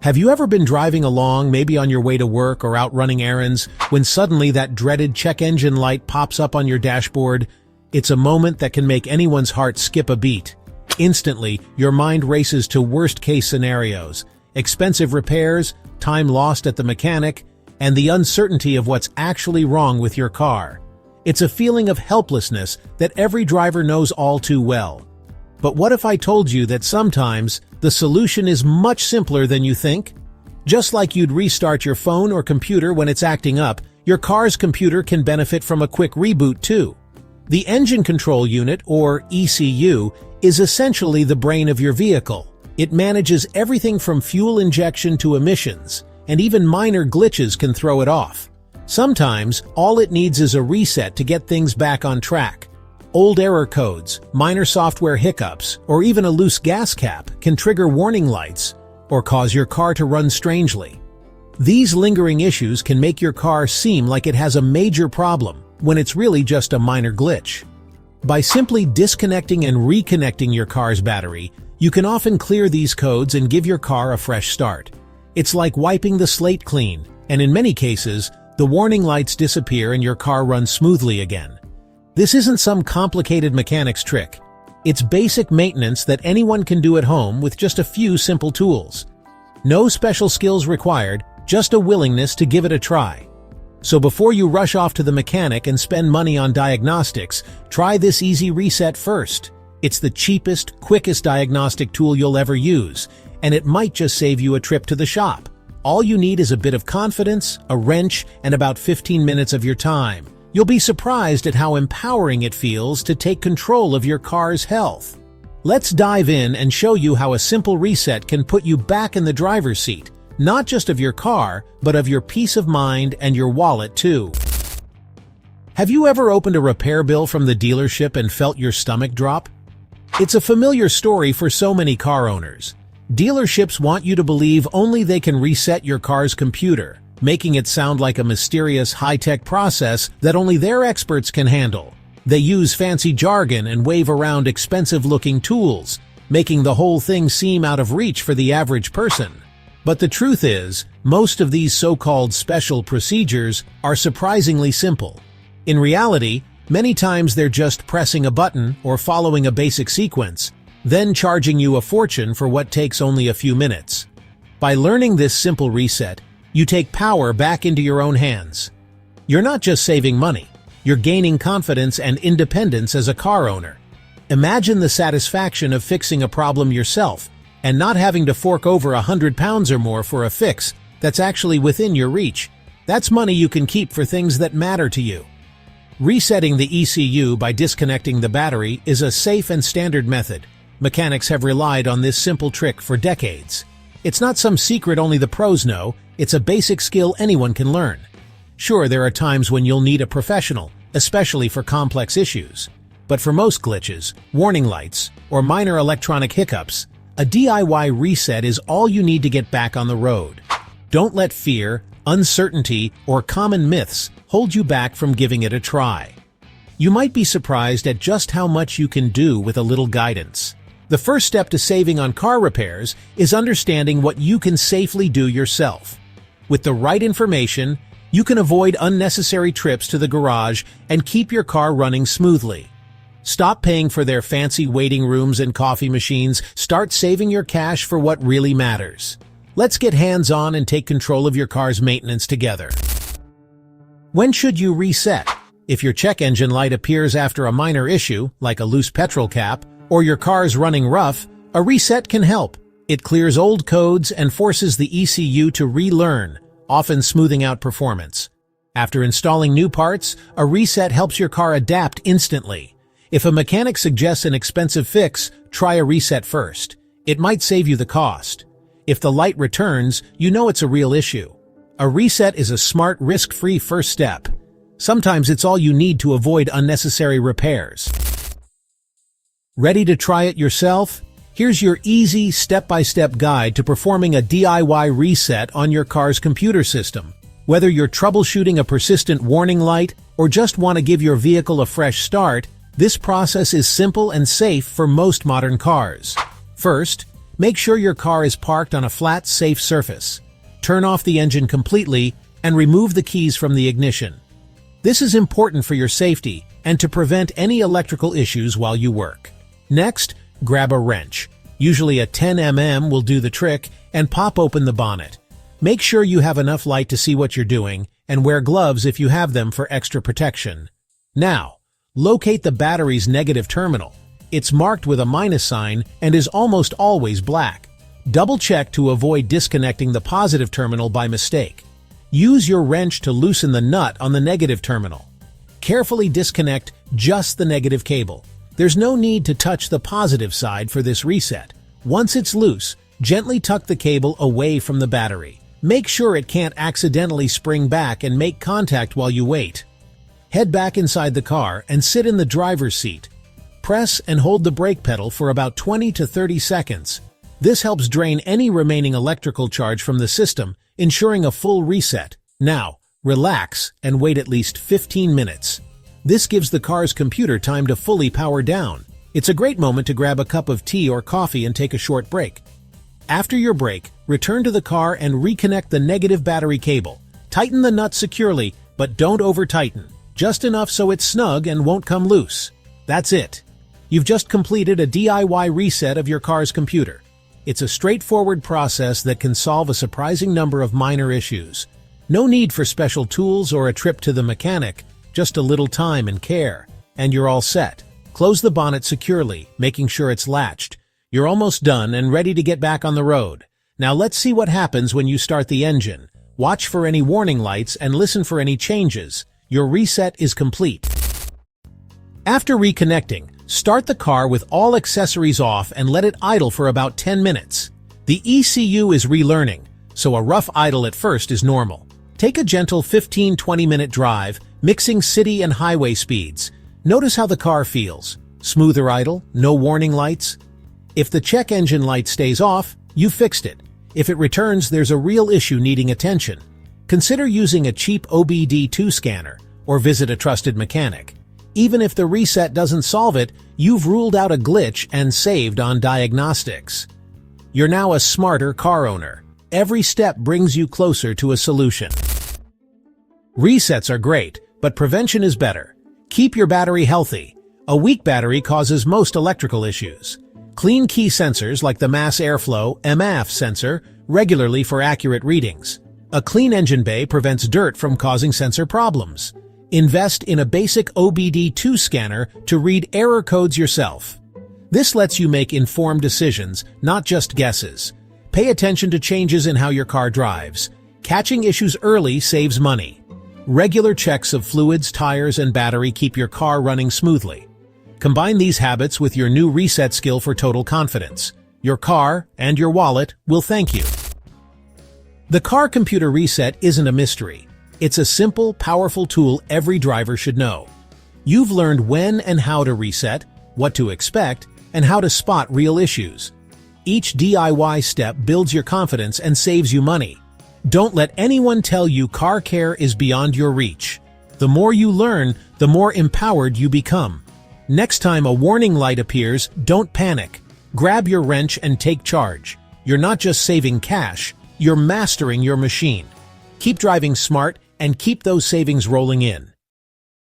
Have you ever been driving along, maybe on your way to work or out running errands, when suddenly that dreaded check engine light pops up on your dashboard? It's a moment that can make anyone's heart skip a beat. Instantly, your mind races to worst-case scenarios, expensive repairs, time lost at the mechanic, and the uncertainty of what's actually wrong with your car. It's a feeling of helplessness that every driver knows all too well. But what if I told you that sometimes the solution is much simpler than you think? Just like you'd restart your phone or computer when it's acting up, your car's computer can benefit from a quick reboot too. The engine control unit, or ECU, is essentially the brain of your vehicle. It manages everything from fuel injection to emissions, and even minor glitches can throw it off. Sometimes, all it needs is a reset to get things back on track. Old error codes, minor software hiccups, or even a loose gas cap can trigger warning lights or cause your car to run strangely. These lingering issues can make your car seem like it has a major problem when it's really just a minor glitch. By simply disconnecting and reconnecting your car's battery, you can often clear these codes and give your car a fresh start. It's like wiping the slate clean, and in many cases, the warning lights disappear and your car runs smoothly again. This isn't some complicated mechanic's trick. It's basic maintenance that anyone can do at home with just a few simple tools. No special skills required, just a willingness to give it a try. So before you rush off to the mechanic and spend money on diagnostics, try this easy reset first. It's the cheapest, quickest diagnostic tool you'll ever use, and it might just save you a trip to the shop. All you need is a bit of confidence, a wrench, and about 15 minutes of your time. You'll be surprised at how empowering it feels to take control of your car's health. Let's dive in and show you how a simple reset can put you back in the driver's seat, not just of your car, but of your peace of mind and your wallet too. Have you ever opened a repair bill from the dealership and felt your stomach drop? It's a familiar story for so many car owners. Dealerships want you to believe only they can reset your car's computer, making it sound like a mysterious high-tech process that only their experts can handle. They use fancy jargon and wave around expensive-looking tools, making the whole thing seem out of reach for the average person. But the truth is, most of these so-called special procedures are surprisingly simple. In reality, many times they're just pressing a button or following a basic sequence, then charging you a fortune for what takes only a few minutes. By learning this simple reset, you take power back into your own hands. You're not just saving money, you're gaining confidence and independence as a car owner. Imagine the satisfaction of fixing a problem yourself and not having to fork over £100 or more for a fix that's actually within your reach. That's money you can keep for things that matter to you. Resetting the ECU by disconnecting the battery is a safe and standard method. Mechanics have relied on this simple trick for decades. It's not some secret only the pros know, it's a basic skill anyone can learn. Sure, there are times when you'll need a professional, especially for complex issues. But for most glitches, warning lights, or minor electronic hiccups, a DIY reset is all you need to get back on the road. Don't let fear, uncertainty, or common myths hold you back from giving it a try. You might be surprised at just how much you can do with a little guidance. The first step to saving on car repairs is understanding what you can safely do yourself. With the right information, you can avoid unnecessary trips to the garage and keep your car running smoothly. Stop paying for their fancy waiting rooms and coffee machines. Start saving your cash for what really matters. Let's get hands-on and take control of your car's maintenance together. When should you reset? If your check engine light appears after a minor issue, like a loose petrol cap, or your car's running rough, a reset can help. It clears old codes and forces the ECU to relearn, often smoothing out performance. After installing new parts, a reset helps your car adapt instantly. If a mechanic suggests an expensive fix, try a reset first. It might save you the cost. If the light returns, you know it's a real issue. A reset is a smart, risk-free first step. Sometimes it's all you need to avoid unnecessary repairs. Ready to try it yourself? Here's your easy, step-by-step guide to performing a DIY reset on your car's computer system. Whether you're troubleshooting a persistent warning light or just want to give your vehicle a fresh start, this process is simple and safe for most modern cars. First, Make sure your car is parked on a flat, safe surface. Turn off the engine completely and remove the keys from the ignition. This is important for your safety and to prevent any electrical issues while you work. Next, grab a wrench. Usually a 10 mm will do the trick, and pop open the bonnet. Make sure you have enough light to see what you're doing, and wear gloves if you have them for extra protection. Now, locate the battery's negative terminal. It's marked with a minus sign and is almost always black. Double-check to avoid disconnecting the positive terminal by mistake. Use your wrench to loosen the nut on the negative terminal. Carefully disconnect just the negative cable. There's no need to touch the positive side for this reset. Once it's loose, gently tuck the cable away from the battery. Make sure it can't accidentally spring back and make contact while you wait. Head back inside the car and sit in the driver's seat. Press and hold the brake pedal for about 20 to 30 seconds. This helps drain any remaining electrical charge from the system, ensuring a full reset. Now, relax and wait at least 15 minutes. This gives the car's computer time to fully power down. It's a great moment to grab a cup of tea or coffee and take a short break. After your break, return to the car and reconnect the negative battery cable. Tighten the nut securely, but don't over-tighten. Just enough so it's snug and won't come loose. That's it. You've just completed a DIY reset of your car's computer. It's a straightforward process that can solve a surprising number of minor issues. No need for special tools or a trip to the mechanic, just a little time and care, and you're all set. Close the bonnet securely, making sure it's latched. You're almost done and ready to get back on the road. Now let's see what happens when you start the engine. Watch for any warning lights and listen for any changes. Your reset is complete. After reconnecting, start the car with all accessories off and let it idle for about 10 minutes. The ECU is relearning, so a rough idle at first is normal. Take a gentle 15-20 minute drive, mixing city and highway speeds. Notice how the car feels. Smoother idle, no warning lights. If the check engine light stays off, you fixed it. If it returns, there's a real issue needing attention. Consider using a cheap OBD2 scanner or visit a trusted mechanic. Even if the reset doesn't solve it, you've ruled out a glitch and saved on diagnostics. You're now a smarter car owner. Every step brings you closer to a solution. Resets are great, but prevention is better. Keep your battery healthy. A weak battery causes most electrical issues. Clean key sensors like the mass airflow (MAF) sensor regularly for accurate readings. A clean engine bay prevents dirt from causing sensor problems. Invest in a basic OBD2 scanner to read error codes yourself. This lets you make informed decisions, not just guesses. Pay attention to changes in how your car drives. Catching issues early saves money. Regular checks of fluids, tires, and battery keep your car running smoothly. Combine these habits with your new reset skill for total confidence. Your car and your wallet will thank you. The car computer reset isn't a mystery. It's a simple, powerful tool every driver should know. You've learned when and how to reset, what to expect, and how to spot real issues. Each DIY step builds your confidence and saves you money. Don't let anyone tell you car care is beyond your reach. The more you learn, the more empowered you become. Next time a warning light appears, don't panic. Grab your wrench and take charge. You're not just saving cash, you're mastering your machine. Keep driving smart and keep those savings rolling in.